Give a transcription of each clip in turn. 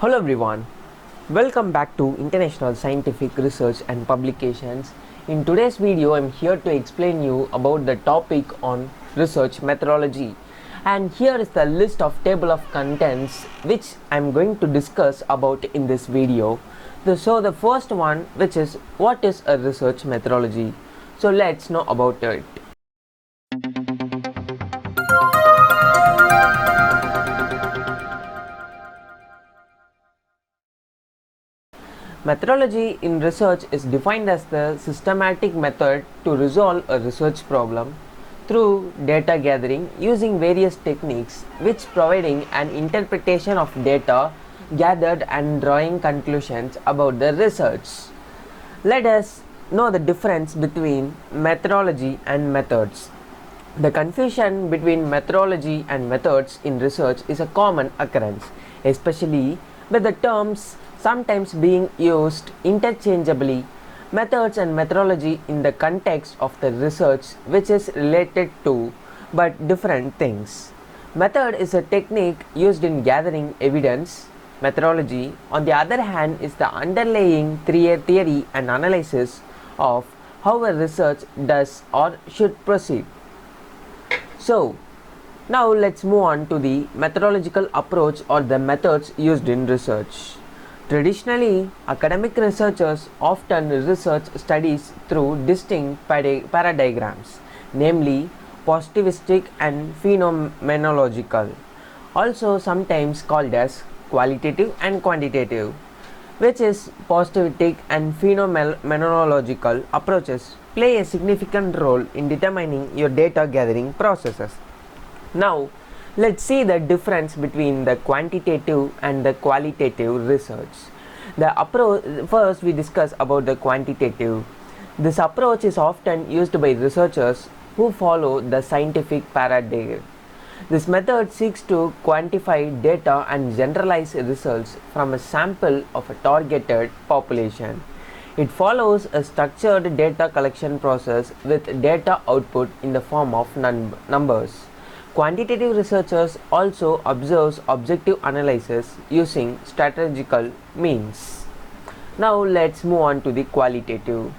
Hello everyone, welcome back to International Scientific Research and Publications. In today's video, I'm here to explain you about the topic on research methodology. And here is the list of table of contents which I'm going to discuss about in this video. So the first one, which is what is a research methodology. So let's know about it. Methodology in research is defined as the systematic method to resolve a research problem through data gathering using various techniques which providing an interpretation of data gathered and drawing conclusions about the research. Let us know the difference between methodology and methods. The confusion between methodology and methods in research is a common occurrence, especially with the terms sometimes being used interchangeably. Methods and methodology in the context of the research which is related to but different things. Method is a technique used in gathering evidence. Methodology, on the other hand, is the underlying theory and analysis of how a research does or should proceed. So, now let's move on to the methodological approach or the methods used in research. Traditionally, academic researchers often research studies through distinct paradigms, namely positivistic and phenomenological, also sometimes called as qualitative and quantitative, which is positivistic and phenomenological approaches play a significant role in determining your data gathering processes. Now, let's see the difference between the quantitative and the qualitative research. First, we discuss about the quantitative. This approach is often used by researchers who follow the scientific paradigm. This method seeks to quantify data and generalize results from a sample of a targeted population. It follows a structured data collection process with data output in the form of numbers. Quantitative researchers also observe objective analysis using statistical means. Now let's move on to the qualitative.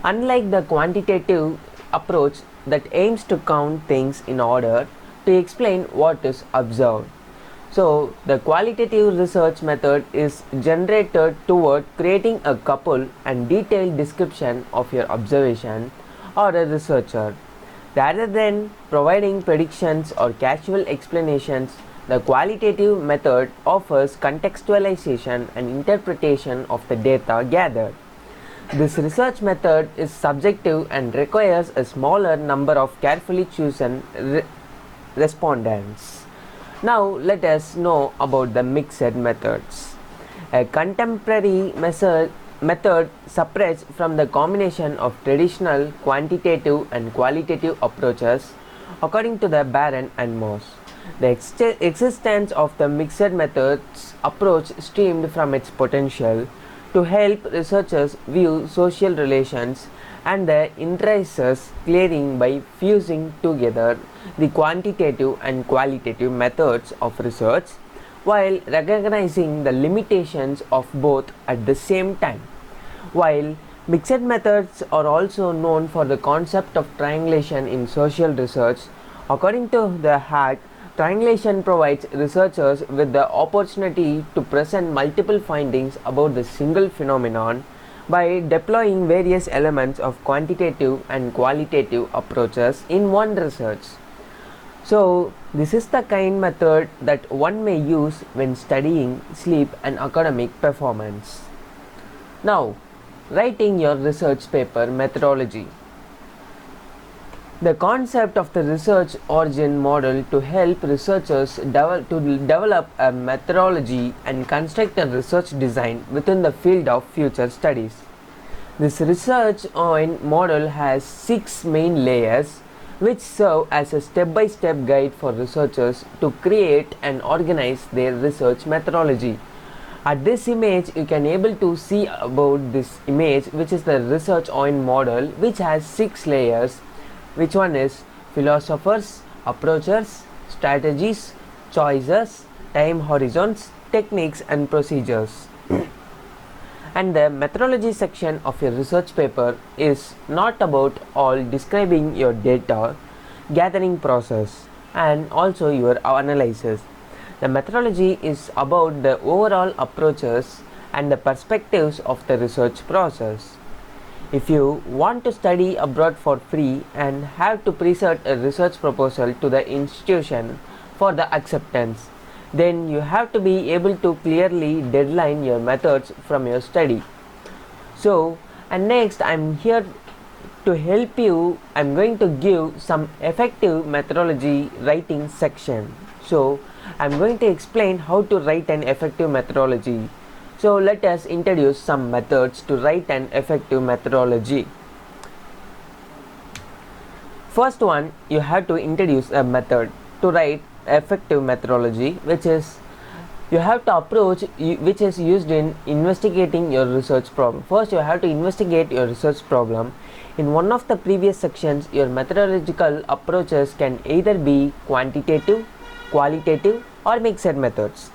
Unlike the quantitative approach that aims to count things in order to explain what is observed. So, the qualitative research method is generated toward creating a couple and detailed description of your observation or a researcher. Rather than providing predictions or casual explanations, the qualitative method offers contextualization and interpretation of the data gathered. This research method is subjective and requires a smaller number of carefully chosen respondents. Now let us know about the mixed methods. A contemporary method separates from the combination of traditional quantitative and qualitative approaches according to the Barron and Moss. The existence of the mixed methods approach stemmed from its potential to help researchers view social relations and their interests clearly by fusing together the quantitative and qualitative methods of research while recognizing the limitations of both at the same time. While mixed methods are also known for the concept of triangulation in social research, according to the Hack, triangulation provides researchers with the opportunity to present multiple findings about the single phenomenon by deploying various elements of quantitative and qualitative approaches in one research. So, this is the kind method that one may use when studying sleep and academic performance. Now, writing your research paper methodology. The concept of the research origin model to help researchers develop a methodology and construct a research design within the field of future studies. This research model has 6 main layers which serve as a step-by-step guide for researchers to create and organize their research methodology. At this image, you can able to see about this image, which is the research model, which has 6 layers. Which one is philosophers, approaches, strategies, choices, time horizons, techniques and procedures. And the methodology section of your research paper is not about all describing your data gathering process and also your analysis. The methodology is about the overall approaches and the perspectives of the research process. If you want to study abroad for free and have to present a research proposal to the institution for the acceptance, then you have to be able to clearly deadline your methods from your study. So, and next I'm here to help you. I'm going to give some effective methodology writing section. So, I'm going to explain how to write an effective methodology. So let us introduce some methods to write an effective methodology. First one, you have to introduce a method to write effective methodology, which is you have to approach which is used in investigating your research problem. First, you have to investigate your research problem. In one of the previous sections, your methodological approaches can either be quantitative, qualitative, or mixed methods.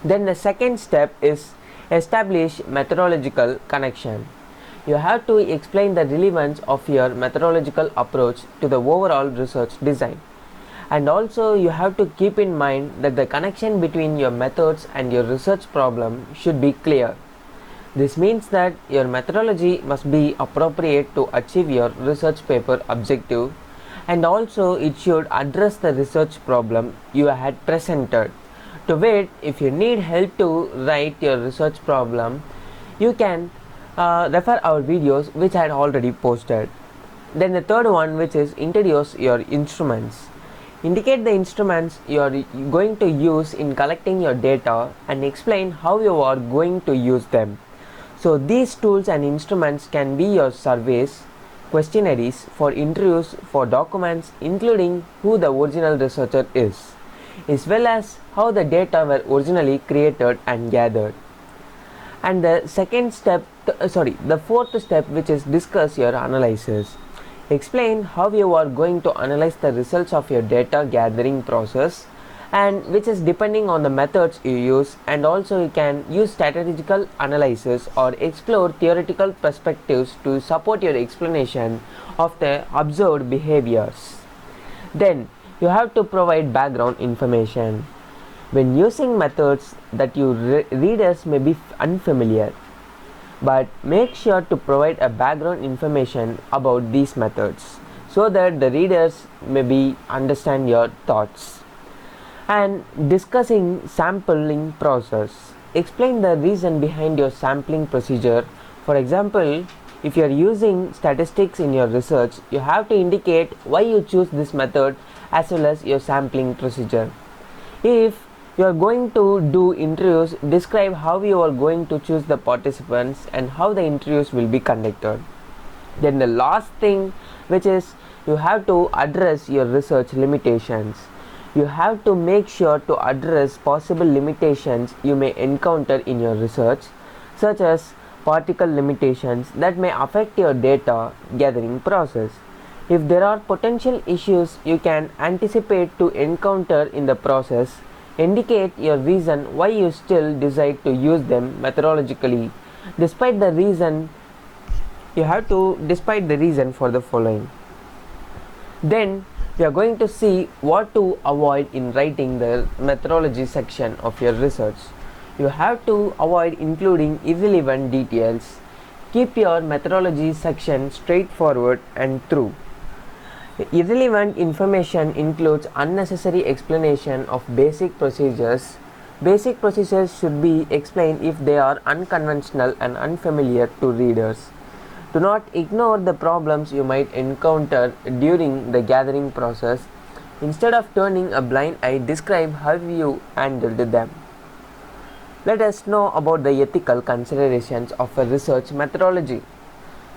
Then the second step is establish methodological connection. You have to explain the relevance of your methodological approach to the overall research design. And also you have to keep in mind that the connection between your methods and your research problem should be clear. This means that your methodology must be appropriate to achieve your research paper objective, and also it should address the research problem you had presented. To wit, if you need help to write your research problem, you can refer our videos which I had already posted. Then the third one, which is introduce your instruments. Indicate the instruments you are going to use in collecting your data and explain how you are going to use them. So these tools and instruments can be your surveys, questionnaires, for interviews, for documents including who the original researcher is, as well as how the data were originally created and gathered. And the fourth step, which is discuss your analysis. Explain how you are going to analyze the results of your data gathering process, and which is depending on the methods you use, and also you can use statistical analysis or explore theoretical perspectives to support your explanation of the observed behaviors. Then you have to provide background information. When using methods that your readers may be unfamiliar, but make sure to provide a background information about these methods so that the readers may understand your thoughts. And discussing sampling process. Explain the reason behind your sampling procedure. For example, if you are using statistics in your research, you have to indicate why you choose this method as well as your sampling procedure. If you are going to do interviews, describe how you are going to choose the participants and how the interviews will be conducted. Then the last thing, which is you have to address your research limitations. You have to make sure to address possible limitations you may encounter in your research, such as particle limitations that may affect your data gathering process. If there are potential issues you can anticipate to encounter in the process, indicate your reason why you still decide to use them methodologically, despite the reason for the following. Then we are going to see what to avoid in writing the methodology section of your research. You have to avoid including irrelevant details. Keep your methodology section straightforward and true. Irrelevant information includes unnecessary explanation of basic procedures. Basic procedures should be explained if they are unconventional and unfamiliar to readers. Do not ignore the problems you might encounter during the gathering process. Instead of turning a blind eye, describe how you handled them. Let us know about the ethical considerations of a research methodology.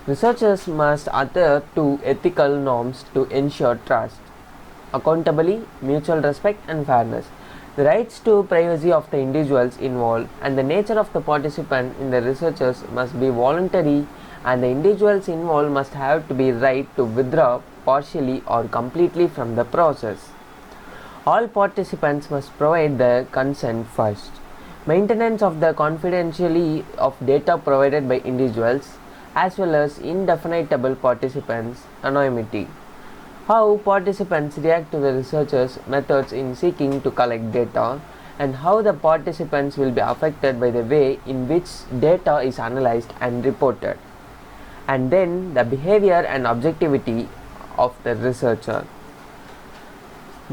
Researchers must adhere to ethical norms to ensure trust, accountability, mutual respect, and fairness. The rights to privacy of the individuals involved and the nature of the participant in the researches must be voluntary, and the individuals involved must have to be right to withdraw partially or completely from the process. All participants must provide their consent first. maintenance of the confidentiality of data provided by individuals, as well as indefinable participants' anonymity. How participants react to the researchers' methods in seeking to collect data, and how the participants will be affected by the way in which data is analyzed and reported, and then the behavior and objectivity of the researcher.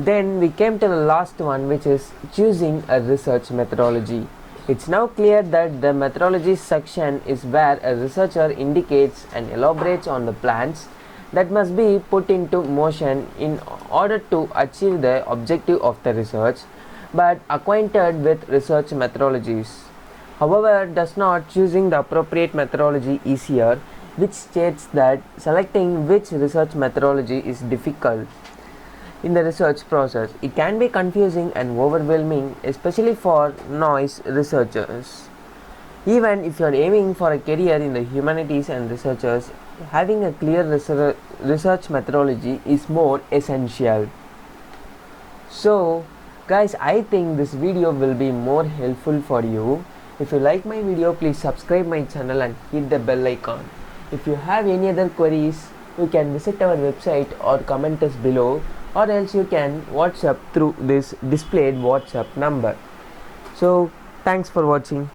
Then we came to the last one, which is choosing a research methodology. It's now clear that the methodology section is where a researcher indicates and elaborates on the plans that must be put into motion in order to achieve the objective of the research, but acquainted with research methodologies. However, does not choosing the appropriate methodology easier, which states that selecting which research methodology is difficult. In the research process, it can be confusing and overwhelming, especially for novice researchers. Even if you are aiming for a career in the humanities and researchers, having a clear research methodology is more essential. So, guys, I think this video will be more helpful for you. If you like my video, please subscribe my channel and hit the bell icon. If you have any other queries, you can visit our website or comment us below, or else you can WhatsApp through this displayed WhatsApp number. So thanks for watching.